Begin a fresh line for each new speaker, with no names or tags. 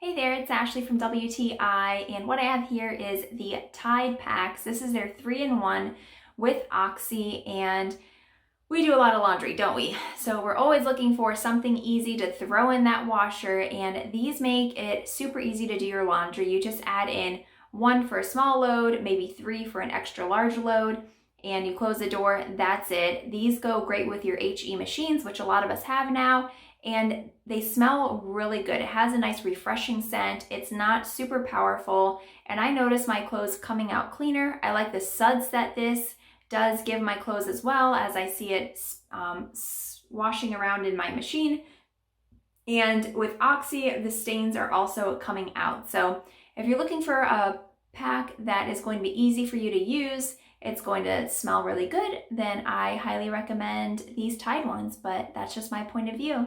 Hey there, it's Ashley from WTI, and what I have here is the Tide Packs. This is their 3-in-1 with Oxi, and we do a lot of laundry, don't we? So we're always looking for something easy to throw in that washer, and these make it super easy to do your laundry. You just add in 1 for a small load, maybe 3 for an extra large load, and you close the door, that's it. These go great with your HE machines, which a lot of us have now, and they smell really good. It has a nice refreshing scent. It's not super powerful, and I notice my clothes coming out cleaner. I like the suds that this does give my clothes as well, as I see it washing around in my machine. And with Oxi, the stains are also coming out. So if you're looking for a pack that is going to be easy for you to use, it's going to smell really good, then I highly recommend these Tide ones, but that's just my point of view.